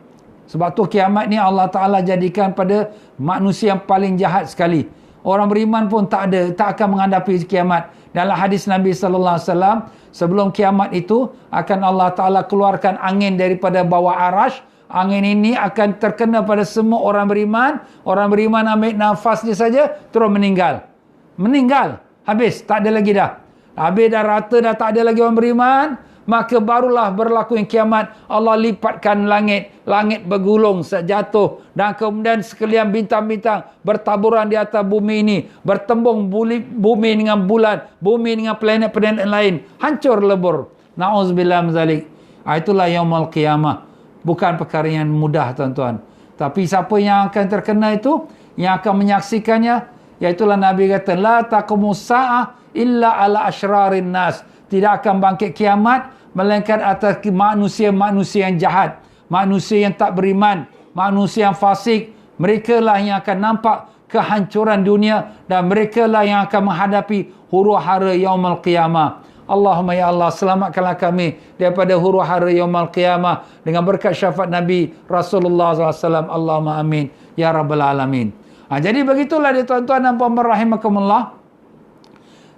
Sebab tu kiamat ni Allah Ta'ala jadikan pada manusia yang paling jahat sekali. Orang beriman pun tak akan menghadapi kiamat. Dalam hadis Nabi sallallahu alaihi wasallam, sebelum kiamat itu akan Allah Taala keluarkan angin daripada bawah arasy. Angin ini akan terkena pada semua orang beriman. Orang beriman ambil nafas dia saja, terus meninggal. Meninggal, habis, tak ada lagi dah. Habis dah rata, dah tak ada lagi orang beriman, maka barulah berlaku yang kiamat. Allah lipatkan langit, langit bergulung, jatuh, dan kemudian sekalian bintang-bintang bertaburan di atas bumi ini, bertembung bumi dengan bulan, bumi dengan planet-planet lain, hancur lebur. Na'udzubillah min zalik. Itulah yaumul qiyamah. Bukan perkara yang mudah tuan-tuan. Tapi siapa yang akan terkena itu, yang akan menyaksikannya, iaitulah Nabi kata, la taqumus sa'ah illa ala asyrarin nas. Tidak akan bangkit kiamat melainkan atas manusia-manusia yang jahat, manusia yang tak beriman, manusia yang fasik. Mereka lah yang akan nampak kehancuran dunia, dan mereka lah yang akan menghadapi huru-hara yaumul qiyamah. Allahumma ya Allah, selamatkanlah kami daripada huru-hara yaumul qiyamah dengan berkat syafaat Nabi Rasulullah SAW. Allahumma amin ya rabbal alamin. Jadi begitulah dia tuan-tuan dan puan-puan rahimakumullah.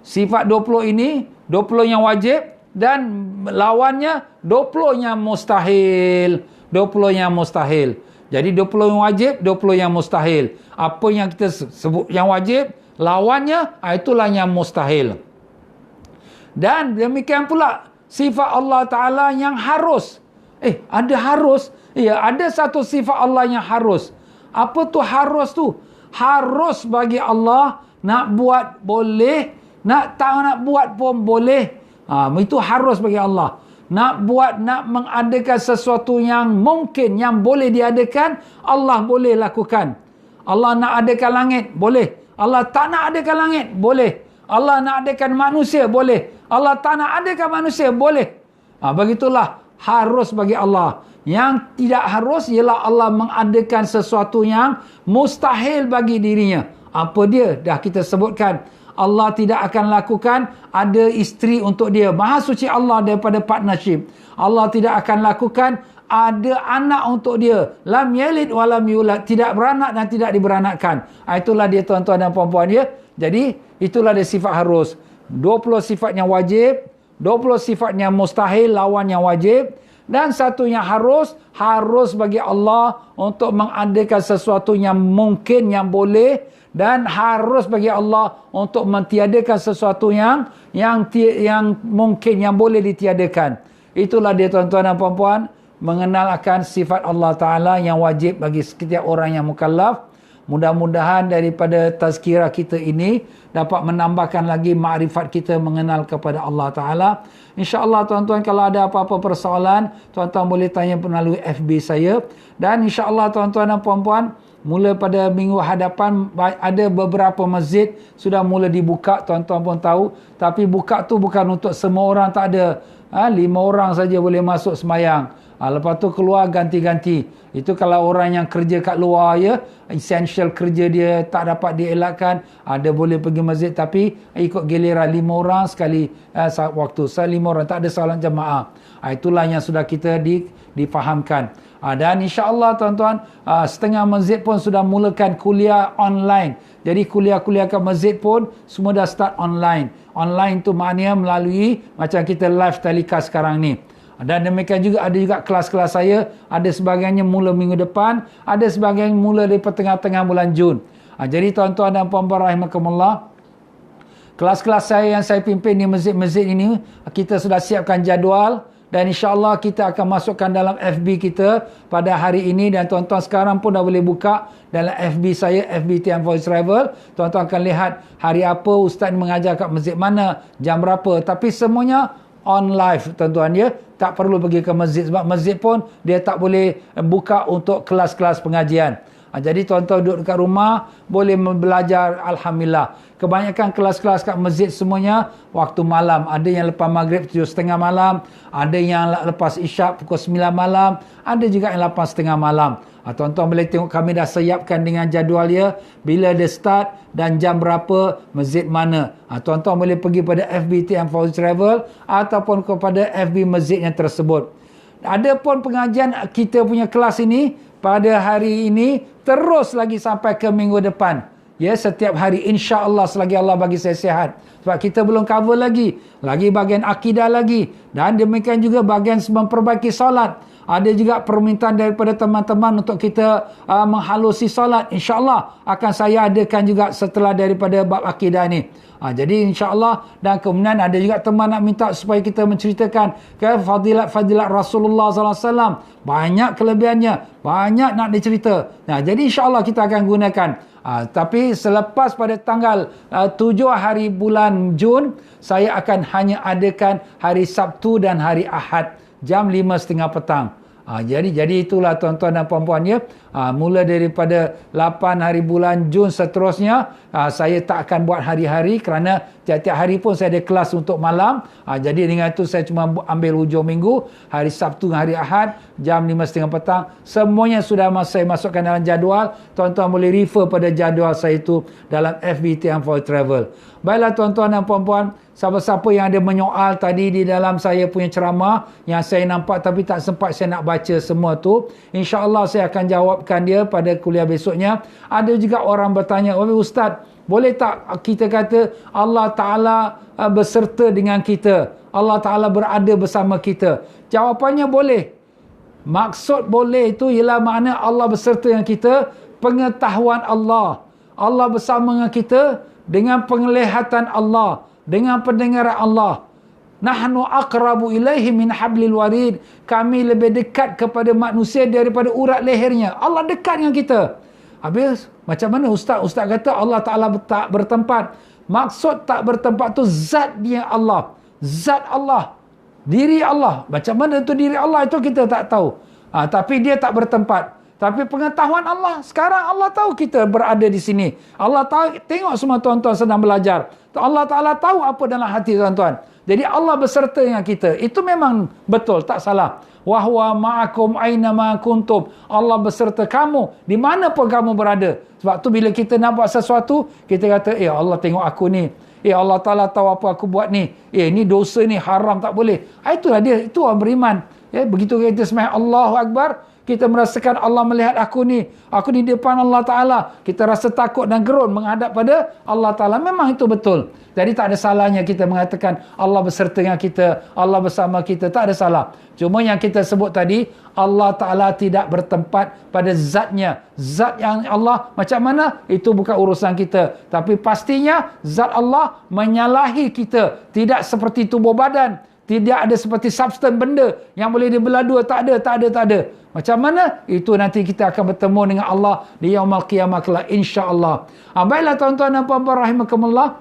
Sifat 20 ini 20 yang wajib dan lawannya 20 yang mustahil. 20 yang mustahil. Jadi 20 yang wajib, 20 yang mustahil. Apa yang kita sebut yang wajib, lawannya itulah yang mustahil. Dan demikian pula sifat Allah Ta'ala yang harus. Ada harus. Ya, ada satu sifat Allah yang harus. Apa tu harus tu? Harus bagi Allah, nak buat boleh, tak nak buat pun boleh. Itu harus bagi Allah. Nak buat, nak mengadakan sesuatu yang mungkin, yang boleh diadakan, Allah boleh lakukan. Allah nak adakan langit, boleh. Allah tak nak adakan langit, boleh. Allah nak adakan manusia, boleh. Allah tak nak adakan manusia, boleh. Begitulah harus bagi Allah. Yang tidak harus ialah Allah mengadakan sesuatu yang mustahil bagi dirinya. Apa dia? Dah kita sebutkan. Allah tidak akan lakukan ada isteri untuk dia. Maha suci Allah daripada partnership. Allah tidak akan lakukan ada anak untuk dia. Lam yalid wa lam yulad. Tidak beranak dan tidak diberanakkan. Itulah dia tuan-tuan dan puan-puan dia. Jadi itulah dia sifat harus. 20 sifatnya wajib. 20 sifatnya mustahil, lawan yang wajib. Dan satu yang harus bagi Allah untuk mengadakan sesuatu yang mungkin, yang boleh. Dan harus bagi Allah untuk mentiadakan sesuatu yang mungkin, yang boleh ditiadakan. Itulah dia tuan-tuan dan puan-puan, mengenal akan sifat Allah Ta'ala yang wajib bagi setiap orang yang mukallaf. Mudah-mudahan daripada tazkirah kita ini dapat menambahkan lagi makrifat kita mengenal kepada Allah Ta'ala. InsyaAllah tuan-tuan, kalau ada apa-apa persoalan, tuan-tuan boleh tanya melalui FB saya. Dan insyaAllah tuan-tuan dan puan-puan, mula pada minggu hadapan ada beberapa masjid sudah mula dibuka, tuan-tuan pun tahu. Tapi buka tu bukan untuk semua orang, tak ada. 5 orang saja boleh masuk semayang. Lepas tu keluar ganti-ganti. Itu kalau orang yang kerja kat luar ya, essential kerja dia tak dapat dielakkan, ada boleh pergi masjid, tapi ikut giliran 5 orang sekali waktu. 5 orang, tak ada solat jemaah. Itulah yang sudah kita difahamkan. Dan insya-Allah tuan-tuan, setengah masjid pun sudah mulakan kuliah online. Jadi kuliah-kuliah kat masjid pun semua dah start online. Online tu maknanya melalui macam kita live telecast sekarang ni. Dan demikian juga ada juga kelas-kelas saya, ada sebahagiannya mula minggu depan, ada sebahagian mula di tengah-tengah bulan Jun. Jadi tuan-tuan dan puan-puan rahimakumullah, kelas-kelas saya yang saya pimpin di masjid-masjid ini, kita sudah siapkan jadual dan insya-Allah kita akan masukkan dalam FB kita pada hari ini. Dan tuan-tuan sekarang pun dah boleh buka dalam FB saya, FB Tian Voice Travel. Tuan-tuan akan lihat hari apa ustaz mengajar kat masjid mana, jam berapa, tapi semuanya on live tuan-tuan ya. Tak perlu pergi ke masjid, sebab masjid pun dia tak boleh buka untuk kelas-kelas pengajian. Jadi tuan-tuan duduk dekat rumah boleh belajar, alhamdulillah. Kebanyakan kelas-kelas kat masjid semuanya waktu malam. Ada yang lepas maghrib 7.30 malam, ada yang lepas isyak pukul 9 malam, ada juga yang 8.30 malam. Tuan-tuan boleh tengok kami dah siapkan dengan jadual dia, bila dia start dan jam berapa, masjid mana. Tuan-tuan boleh pergi pada FB TM Fauzi Travel ataupun kepada FB masjid yang tersebut. Ada pun pengajian kita punya kelas ini pada hari ini terus lagi sampai ke minggu depan. Ya, setiap hari insya-Allah selagi Allah bagi saya sihat. Sebab kita belum cover lagi bahagian akidah lagi, dan demikian juga bahagian memperbaiki solat. Ada juga permintaan daripada teman-teman untuk kita menghalusi solat. InsyaAllah akan saya adakan juga setelah daripada bab akidah ni. Jadi insyaAllah, dan kemudian ada juga teman nak minta supaya kita menceritakan ke fadilat-fadilat Rasulullah SAW. Banyak kelebihannya, banyak nak dicerita. Jadi insyaAllah kita akan gunakan. Tapi selepas pada tanggal 7 hari bulan Jun, saya akan hanya adakan hari Sabtu dan hari Ahad jam 5.30 petang. Jadi itulah tuan-tuan dan puan-puan ya. Mula daripada 8 hari bulan Jun seterusnya, saya tak akan buat hari-hari kerana tiap-tiap hari pun saya ada kelas untuk malam. Jadi dengan itu saya cuma ambil hujung minggu, hari Sabtu dan hari Ahad jam 5.30 petang. Semuanya sudah saya masukkan dalam jadual. Tuan-tuan boleh refer pada jadual saya itu dalam FB Tian for Travel. Baiklah tuan-tuan dan puan-puan, siapa-siapa yang ada menyoal tadi di dalam saya punya ceramah yang saya nampak tapi tak sempat saya nak baca semua tu, insya-Allah saya akan jawabkan dia pada kuliah besoknya. Ada juga orang bertanya, "Oh Ustaz, Boleh tak kita kata Allah Ta'ala berserta dengan kita, Allah Ta'ala berada bersama kita? Jawapannya boleh. Maksud boleh itu ialah makna Allah berserta dengan kita, pengetahuan Allah, Allah bersama dengan kita, dengan penglihatan Allah, dengan pendengaran Allah. Nahnu aqrabu ilaihi min hablil warid. Kami lebih dekat kepada manusia daripada urat lehernya. Allah dekat dengan kita. Habis, macam mana Ustaz kata Allah Ta'ala tak bertempat. Maksud tak bertempat tu zat dia Allah. Zat Allah. Diri Allah. Macam mana tu diri Allah itu kita tak tahu. Tapi dia tak bertempat. Tapi pengetahuan Allah. Sekarang Allah tahu kita berada di sini. Allah tahu, tengok semua tuan-tuan sedang belajar. Allah Ta'ala tahu apa dalam hati tuan-tuan. Jadi Allah beserta dengan kita. Itu memang betul, tak salah. Wa huwa ma'akum aina ma kuntum. Allah beserta kamu di mana pun kamu berada. Sebab tu bila kita nak buat sesuatu, kita kata, Allah tengok aku ni. Allah Ta'ala tahu apa aku buat ni. Ni dosa ni haram, tak boleh. Itulah dia, itu orang beriman. Begitu kita sembahyang Allahu Akbar, kita merasakan Allah melihat aku ni. Aku di depan Allah Ta'ala. Kita rasa takut dan gerun menghadap pada Allah Ta'ala. Memang itu betul. Jadi tak ada salahnya kita mengatakan Allah beserta dengan kita, Allah bersama kita. Tak ada salah. Cuma yang kita sebut tadi, Allah Ta'ala tidak bertempat pada zatnya. Zat yang Allah macam mana? Itu bukan urusan kita. Tapi pastinya zat Allah menyalahi kita. Tidak seperti tubuh badan. Tidak ada seperti substan benda yang boleh dibelah dua. Tak ada. Macam mana? Itu nanti kita akan bertemu dengan Allah di yaumul qiyamah kelak, insya-Allah. Baiklah tuan-tuan dan puan-puan rahimakumullah.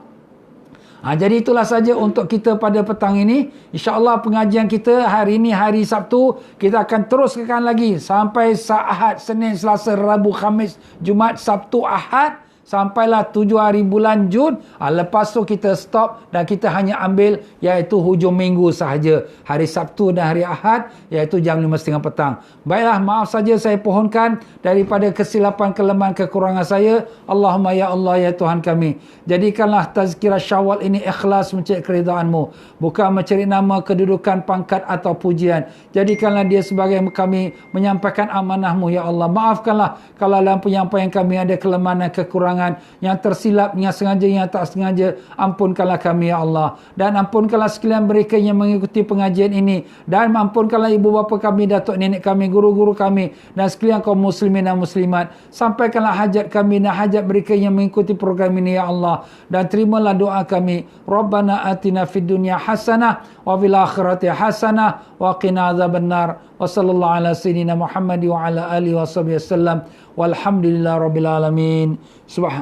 Jadi itulah saja untuk kita pada petang ini. InsyaAllah pengajian kita hari ini hari Sabtu. Kita akan teruskan lagi sampai Ahad, Senin, Selasa, Rabu, Khamis, Jumaat, Sabtu, Ahad. Sampailah 7 hari bulan Jun. Lepas tu kita stop dan kita hanya ambil iaitu hujung minggu sahaja. Hari Sabtu dan hari Ahad iaitu jam 5.30 petang. Baiklah, maaf saja saya pohonkan daripada kesilapan, kelemahan, kekurangan saya. Allahumma ya Allah ya Tuhan kami. Jadikanlah tazkirah Syawal ini ikhlas mencari keridaan-Mu. Bukan mencari nama, kedudukan, pangkat atau pujian. Jadikanlah dia sebagai kami menyampaikan amanah-Mu ya Allah. Maafkanlah kalau dalam penyampaian kami ada kelemahan dan kekurangan, yang tersilap, yang sengaja, yang tak sengaja. Ampunkanlah kami ya Allah, dan ampunkanlah sekalian mereka yang mengikuti pengajian ini, dan ampunkanlah ibu bapa kami, datuk nenek kami, guru-guru kami, dan sekalian kaum muslimin dan muslimat. Sampaikanlah hajat kami dan hajat mereka yang mengikuti program ini ya Allah, dan terimalah doa kami. Rabbana atina fid dunya hasanah wa fil akhirati hasanah wa qina adzabannar. Wa sallallahu ala sayyidina Muhammad wa ala alihi washabihi wasallam. Walhamdulillah rabbil alamin.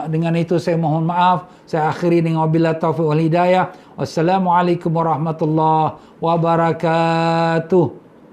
Dengan itu saya mohon maaf. Saya akhiri dengan wabillahi taufiq wal hidayah. Wassalamualaikum warahmatullahi wabarakatuh.